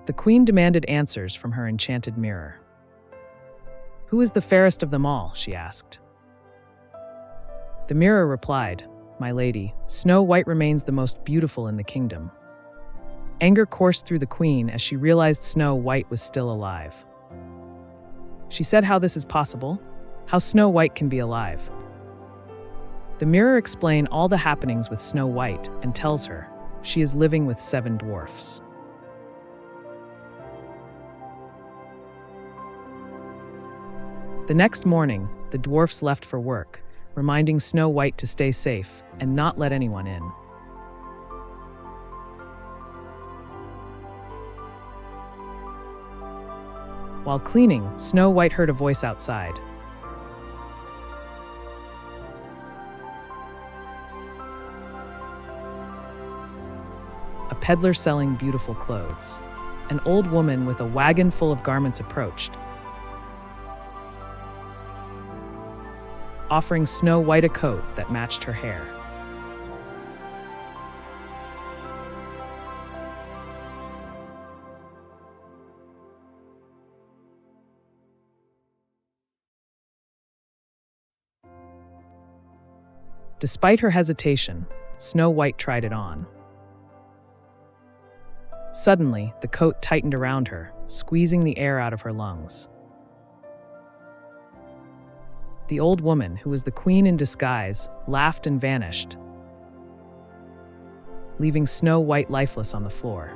The queen demanded answers from her enchanted mirror. "Who is the fairest of them all?" she asked. The mirror replied, "My lady, Snow White remains the most beautiful in the kingdom." Anger coursed through the queen as she realized Snow White was still alive. She said how this is possible, how Snow White can be alive. The mirror explains all the happenings with Snow White and tells her she is living with 7 dwarfs. The next morning, the dwarfs left for work, reminding Snow White to stay safe and not let anyone in. While cleaning, Snow White heard a voice outside. A peddler selling beautiful clothes. An old woman with a wagon full of garments approached, offering Snow White a coat that matched her hair. Despite her hesitation, Snow White tried it on. Suddenly, the coat tightened around her, squeezing the air out of her lungs. The old woman, who was the queen in disguise, laughed and vanished, leaving Snow White lifeless on the floor.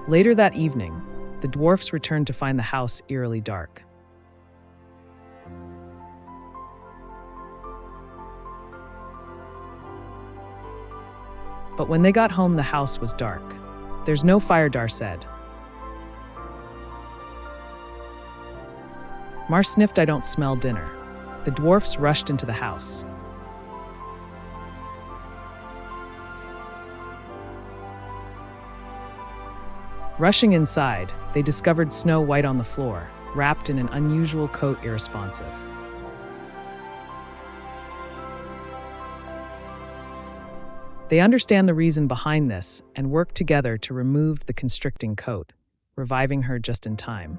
Later that evening, the dwarfs returned to find the house eerily dark. But when they got home, the house was dark. "There's no fire," Dar said. Mar sniffed, "I don't smell dinner." The dwarfs rushed into the house. Rushing inside, they discovered Snow White on the floor, wrapped in an unusual coat, irresponsive. They understand the reason behind this and work together to remove the constricting coat, reviving her just in time.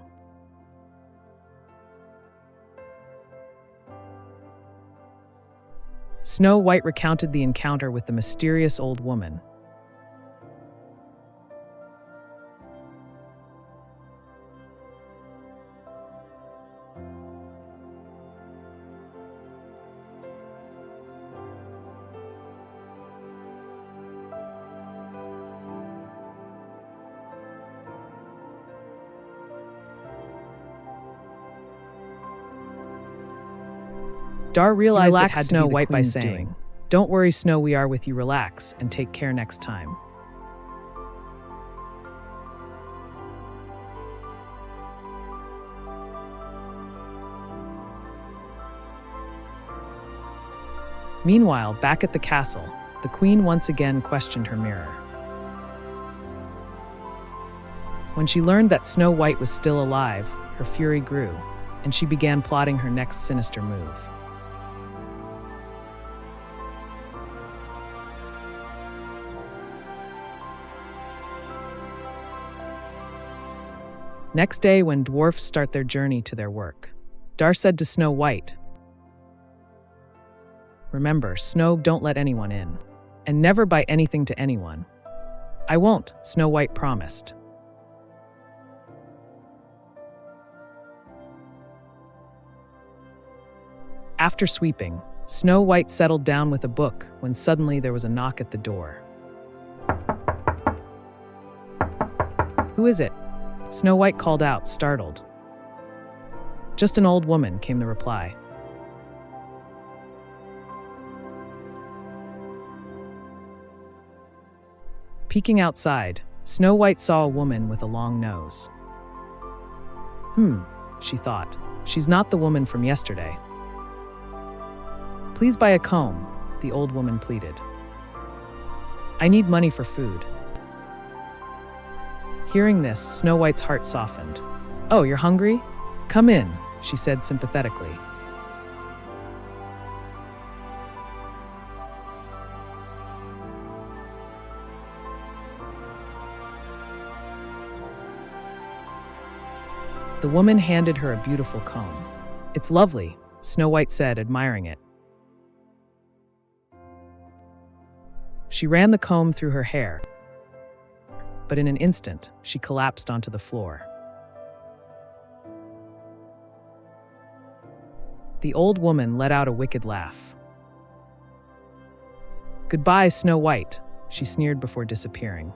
Snow White recounted the encounter with the mysterious old woman. Dar realized it had Snow White by saying, "Don't worry, Snow, we are with you. Relax and take care next time." Meanwhile, back at the castle, the queen once again questioned her mirror. When she learned that Snow White was still alive, her fury grew, and she began plotting her next sinister move. Next day, when dwarfs start their journey to their work, Dar said to Snow White, "Remember, Snow, don't let anyone in, and never buy anything to anyone." "I won't," Snow White promised. After sweeping, Snow White settled down with a book when suddenly there was a knock at the door. "Who is it?" Snow White called out, startled. "Just an old woman," came the reply. Peeking outside, Snow White saw a woman with a long nose. She thought. "She's not the woman from yesterday." "Please buy a comb," the old woman pleaded. "I need money for food." Hearing this, Snow White's heart softened. "Oh, you're hungry? Come in," she said sympathetically. The woman handed her a beautiful comb. "It's lovely," Snow White said, admiring it. She ran the comb through her hair, but in an instant, she collapsed onto the floor. The old woman let out a wicked laugh. "Goodbye, Snow White," she sneered before disappearing.